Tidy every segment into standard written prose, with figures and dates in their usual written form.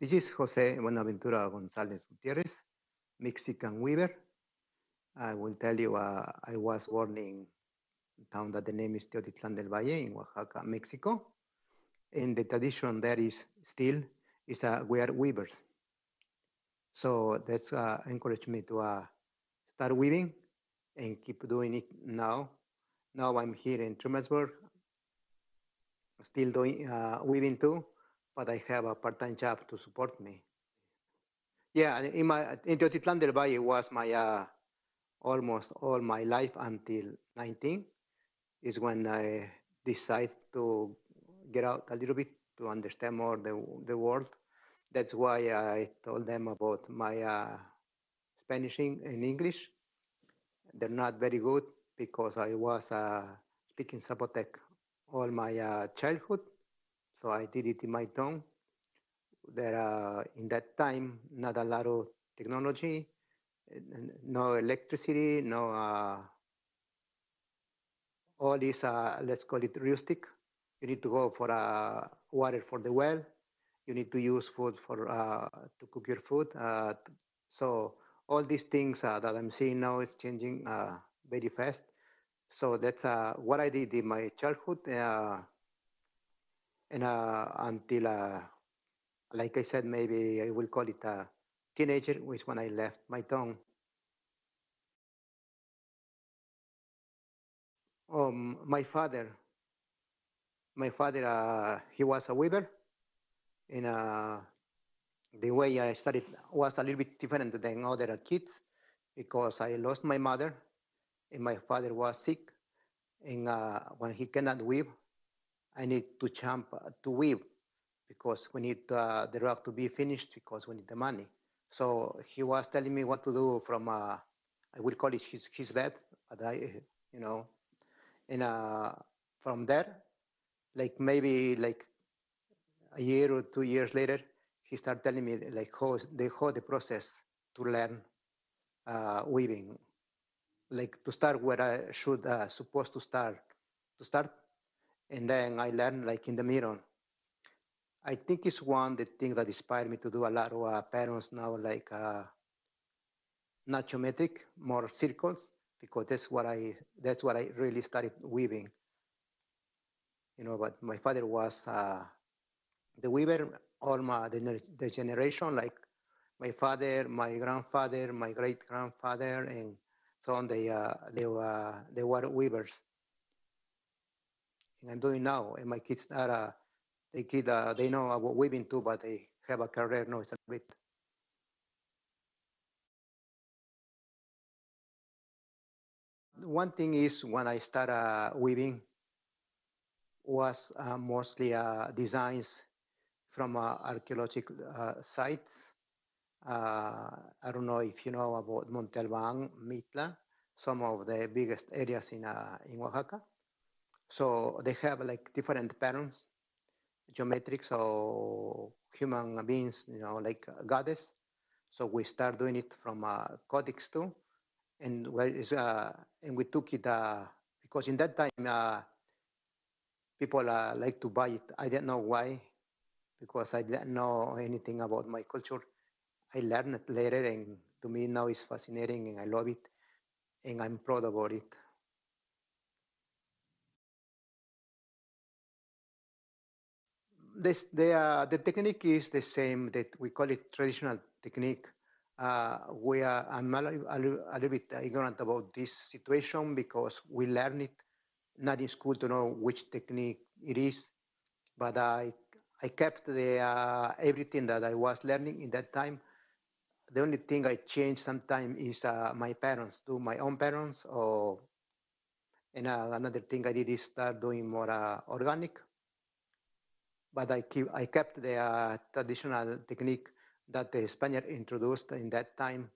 This is Jose Buenaventura Gonzalez Gutierrez, Mexican weaver. I will tell you, I was born in a town that the name is Teotitlán del Valle in Oaxaca, Mexico. And the tradition there is still is we are weavers. So that's encouraged me to start weaving and keep doing it now. Now I'm here in Trumansburg, still doing weaving too, but I have a part-time job to support me. Yeah, in Teotitlán del Valle was my almost all my life until 19 is when I decided to get out a little bit to understand more the world. That's why I told them about my Spanish and English. They're not very good because I was speaking Zapotec all my childhood. So I did it in my tongue. There, in that time, not a lot of technology, no electricity, no all this, let's call it rustic. You need to go for water for the well. You need to use food for to cook your food. So all these things that I'm seeing now is changing very fast. So that's what I did in my childhood, and until, like I said, maybe I will call it a teenager, which when I left my town. My father, he was a weaver, and the way I studied was a little bit different than other kids because I lost my mother and my father was sick. And when he cannot weave, I need to jump to weave because we need the rock to be finished because we need the money. So he was telling me what to do from, I will call it his bed, but you know, and from there, like maybe like a year or 2 years later, he started telling me like how the process to learn weaving, like to start where I should supposed to start, and then I learned like in the middle. I think it's one the thing that inspired me to do a lot of patterns now, like not geometric, more circles, because that's what I really started weaving. But my father was the weaver. All the generation, like my father, my grandfather, my great grandfather, and so on. They were weavers, and I'm doing now. And my kids are they know about weaving too, but they have a career now. It's a bit. One thing is when I started weaving was mostly designs from archaeological sites. I don't know if you know about Monte Albán, Mitla, some of the biggest areas in Oaxaca. So they have like different patterns, geometric, so human beings, like goddess. So we start doing it from codex too, and we took it because in that time people like to buy it. I didn't know why because I didn't know anything about my culture. I learned it later, and to me now it's fascinating, and I love it, and I'm proud about it. The technique is the same. That we call it traditional technique. I'm a little bit ignorant about this situation because we learn it not in school to know which technique it is, but I kept the everything that I was learning in that time. The only thing I change sometimes is my parents, do my own parents, or and another thing I did is start doing more organic. But I kept the traditional technique that the Spaniard introduced in that time,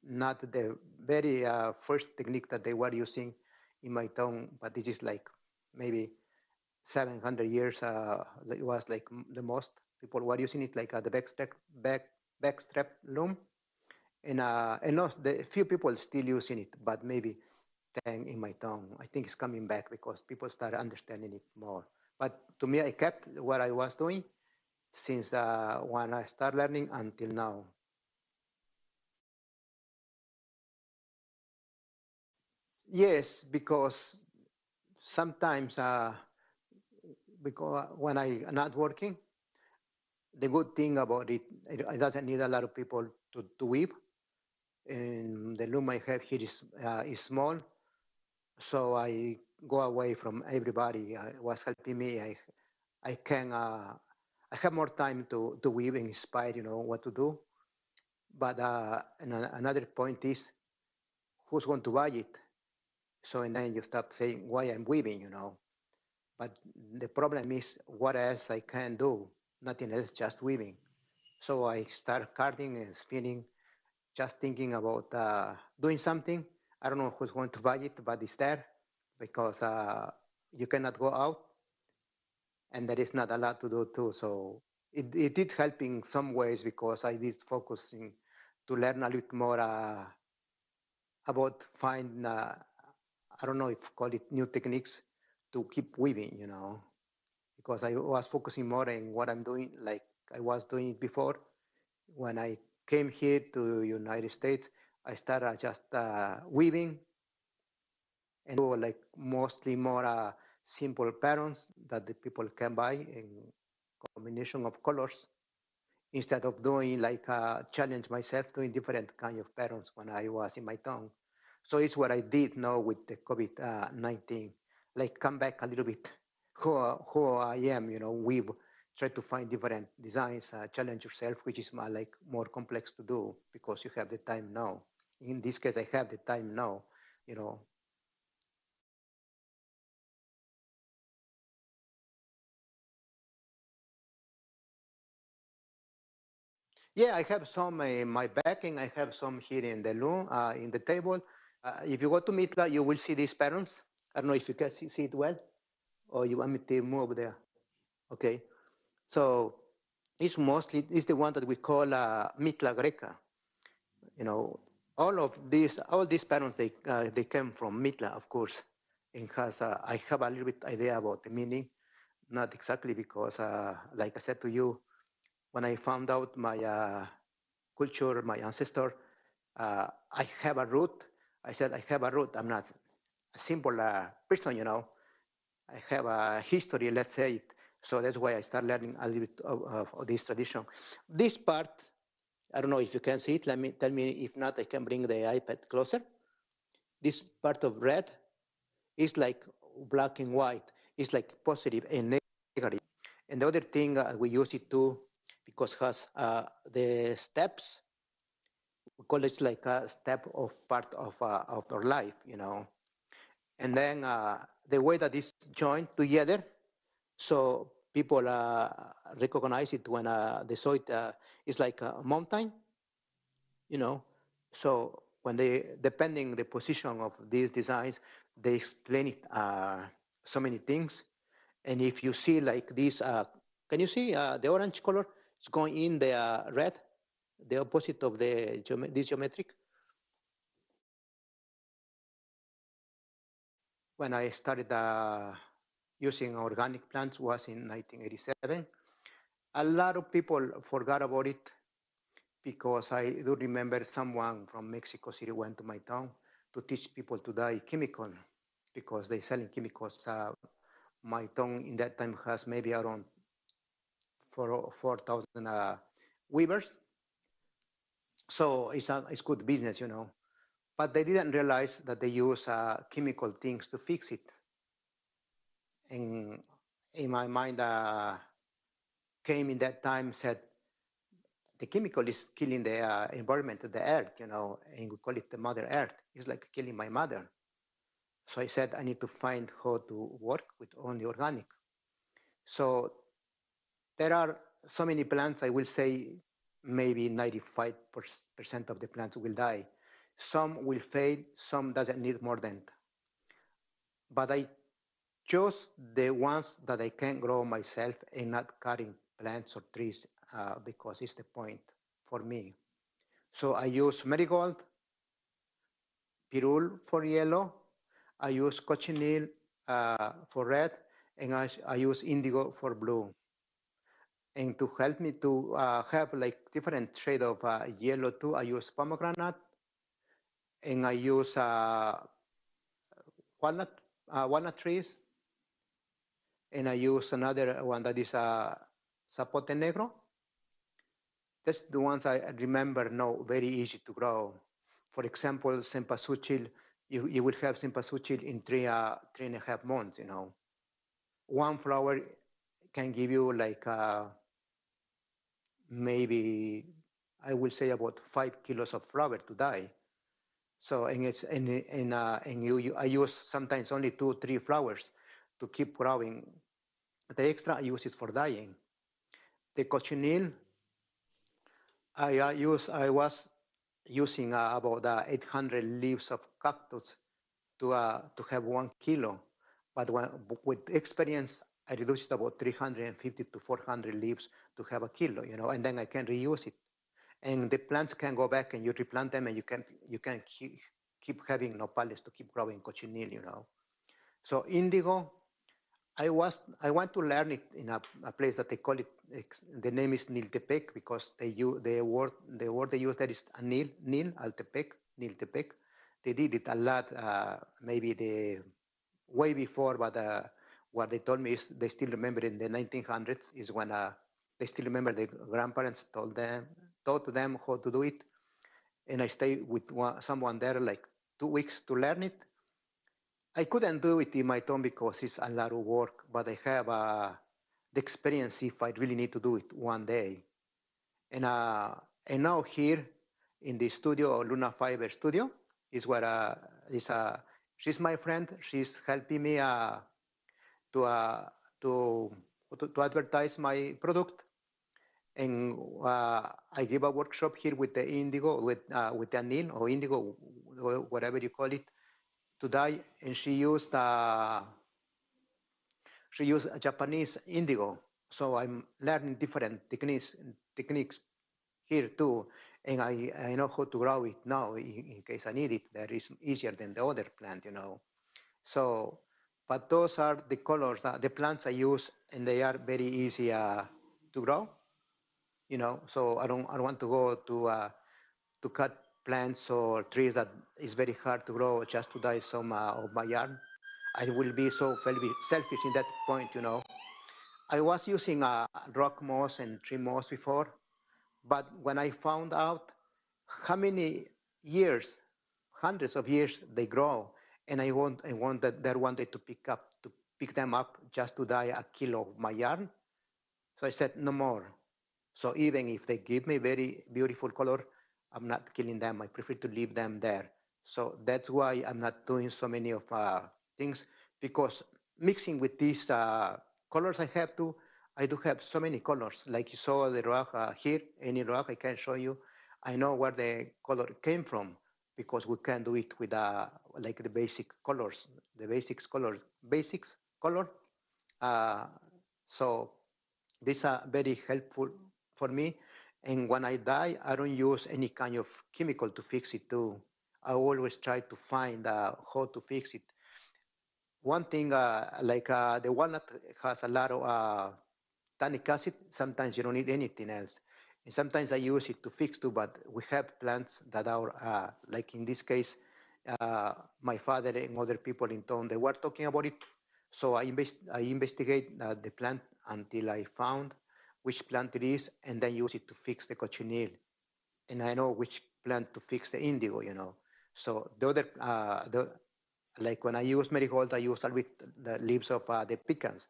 not the very first technique that they were using in my town, but this is like maybe 700 years. It was like the most people were using it, like the backstrap loom, and no, the few people still using it, but maybe 10 in my town. I think it's coming back because people start understanding it more. But to me, I kept what I was doing, since when I start learning until now. Yes, because sometimes because when I am not working, the good thing about it, it doesn't need a lot of people to weave. And the loom I have here is small, so I go away from everybody. Was helping me. I can I have more time to weave and inspire. What to do. But another point is who's going to buy it. So and then you stop saying why I'm weaving. But the problem is what else I can do. Nothing else, just weaving. So I start carding and spinning, just thinking about doing something. I don't know who's going to buy it, but it's there because you cannot go out and there is not a lot to do too. So it did help in some ways because I did focusing to learn a little more about find I don't know if call it new techniques to keep weaving, because I was focusing more on what I'm doing like I was doing it before. When I came here to United States, I started just weaving and do like mostly more simple patterns that the people can buy in combination of colors instead of doing like challenge myself doing different kind of patterns when I was in my town. So it's what I did now with the COVID-19, like come back a little bit who I am, weave, try to find different designs, challenge yourself, which is like more complex to do because you have the time now. In this case, I have the time now, you know. Yeah, I have some in my backing. I have some here in the room, in the table. If you go to Mitla, you will see these patterns. I don't know if you can see it well, or you want me to move there. Okay, so it's the one that we call Mitla Greca. You know, all these patterns they came from Mitla, of course. And has I have a little bit idea about the meaning, not exactly because, like I said to you, when I found out my culture, my ancestor, I have a root. I said I have a root. I'm not a simple person. I have a history, let's say it. So that's why I start learning a little bit of this tradition. This part, I don't know if you can see it. Tell me if not. I can bring the iPad closer. This part of red is like black and white. It's like positive and negative. And the other thing we use it to because it has the steps. We call it like a step of part of our life. And then the way that it's joined together, so people recognize it when they saw it. It's like a mountain, you know. So when they, depending the position of these designs, they explain it so many things. And if you see like this, can you see the orange color? It's going in the red, the opposite of the this geometric. When I started using organic plants was in 1987. A lot of people forgot about it because I do remember someone from Mexico City went to my town to teach people to dye chemical because they selling chemicals. My town in that time has maybe around 4,000 weavers, so it's good business. But they didn't realize that they use chemical things to fix it. And in my mind, came in that time said the chemical is killing the environment, the earth, and we call it the mother earth. It's like killing my mother. So I said I need to find how to work with only organic. So there are so many plants, I will say maybe 95% of the plants will die. Some will fade, some doesn't need more than. But I chose the ones that I can grow myself and not cutting plants or trees because it's the point for me. So I use marigold, pirul for yellow, I use cochineal for red, and I use indigo for blue. And to help me to have like different shade of yellow too, I use pomegranate, and I use walnut walnut trees, and I use another one that is zapote negro. That's the ones I remember now, very easy to grow. For example, cempasúchil, you will have cempasúchil in 3.5 months, you know. One flower can give you like maybe, I will say about 5 kilos of flower to die. So, and it's, and I use sometimes only 2, 3 flowers to keep growing. The extra I use it for dyeing. The cochineal, I was using about 800 leaves of cactus to have 1 kilo, but with experience, I reduced it about 350 to 400 leaves to have a kilo, you know, and then I can reuse it. And the plants can go back and you replant them, and you can keep having nopales to keep growing cochineal, you know. So indigo, I want to learn it in a place that they call it. The name is Niltepec because the word they use there is Nil Altepec Niltepec. They did it a lot, maybe the way before, but what they told me is they still remember in the 1900s is when they still remember the grandparents taught them how to do it, and I stayed with someone there like 2 weeks to learn it. I couldn't do it in my town because it's a lot of work, but I have the experience if I really need to do it one day. And uh, and now here in the studio, Luna Fiber Studio, is where she's my friend. She's helping me to, uh, to to advertise my product, and I give a workshop here with the indigo, with the anil or indigo, whatever you call it, to dye. And she used Japanese indigo. So I'm learning different techniques here too, and I know how to grow it now in case I need it. That is easier than the other plant, you know. So, but those are the colors, the plants I use, and they are very easy to grow, you know. So I don't want to go to cut plants or trees that is very hard to grow just to dye some of my yarn. I will be so selfish in that point, you know. I was using rock moss and tree moss before, but when I found out how many years, hundreds of years they grow, and I want that one day to pick them up just to dye a kilo of my yarn. So I said no more. So even if they give me very beautiful color, I'm not killing them. I prefer to leave them there. So that's why I'm not doing so many of things, because mixing with these colors I do have so many colors. Like you saw the rock here, any rock I can show you. I know where the color came from because we can do it with like the basic colors, the basics color. Uh, so these are very helpful for me. And when I dye, I don't use any kind of chemical to fix it too. I always try to find how to fix it. One thing, like the walnut has a lot of tannic acid. Sometimes you don't need anything else. And sometimes I use it to fix too, but we have plants that are, like in this case, my father and other people in town, they were talking about it. So I investigate the plant until I found which plant it is, and then use it to fix the cochineal. And I know which plant to fix the indigo, you know. So like when I use marigold, I use a little bit the leaves of the pecans.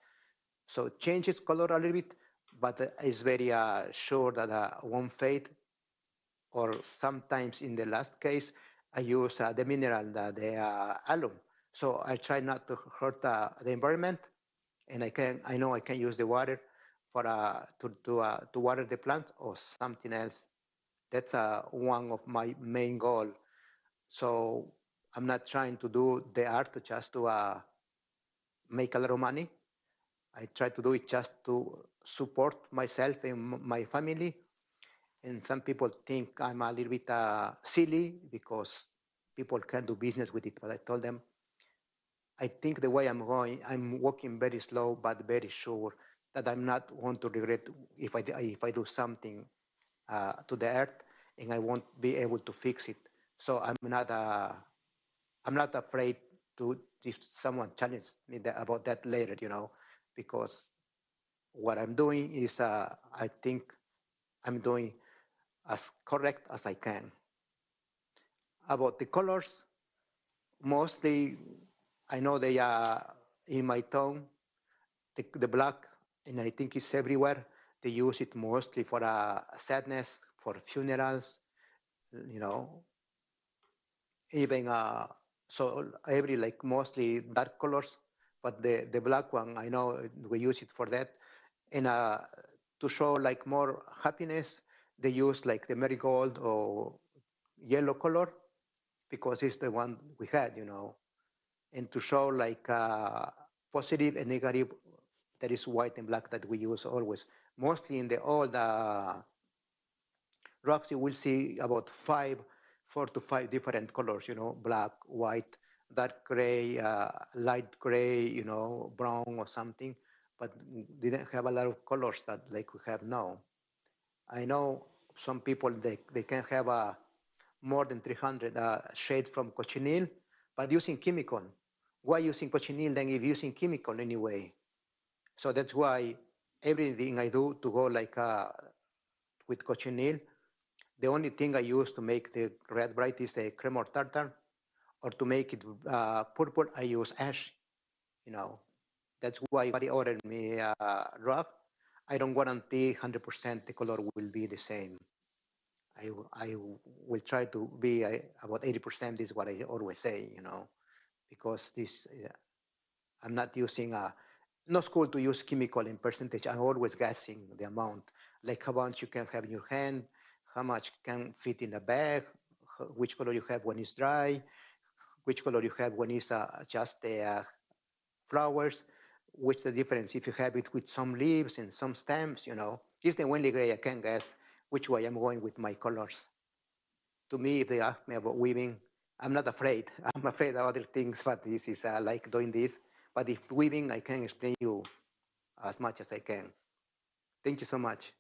So changes color a little bit, but it's very sure that won't fade. Or sometimes in the last case, I use the mineral, the alum. So I try not to hurt the environment, and I know I can use the water for to water the plant or something else. That's one of my main goal. So I'm not trying to do the art just to make a lot of money. I try to do it just to support myself and my family. And some people think I'm a little bit silly because people can do business with it. But I told them, I think the way I'm going, I'm walking very slow but very sure. that I'm not want to regret if I do something to the earth and I won't be able to fix it. So I'm not afraid to if someone challenges me about that later, because what I'm doing is I think I'm doing as correct as I can. About the colors, mostly I know they are in my tone, the black, and I think it's everywhere. They use it mostly for sadness, for funerals, you know, even so every like mostly dark colors, but the black one I know we use it for that, and to show like more happiness, they use like the marigold or yellow color because it's the one we had, and to show like positive and negative, that is white and black that we use always. Mostly in the old rocks, you will see about 4 to 5 different colors, black, white, dark gray, light gray, brown or something, but didn't have a lot of colors that like we have now. I know some people, they can have more than 300 shades from cochineal, but using chemical. Why using cochineal then if using chemical anyway? So that's why everything I do to go like with cochineal, the only thing I use to make the red bright is the creme or tartar, or to make it purple, I use ash. You know, that's why if I order me rough, I don't guarantee 100% the color will be the same. I will try to be about 80% is what I always say, because this I'm not using not cool to use chemical in percentage. I'm always guessing the amount, like how much you can have in your hand, how much can fit in a bag, which color you have when it's dry, which color you have when it's just the flowers, what's the difference if you have it with some leaves and some stems, It's the only way I can guess which way I'm going with my colors. To me, if they ask me about weaving, I'm not afraid. I'm afraid of other things, but this is like doing this. But if weaving, I can explain you as much as I can. Thank you so much.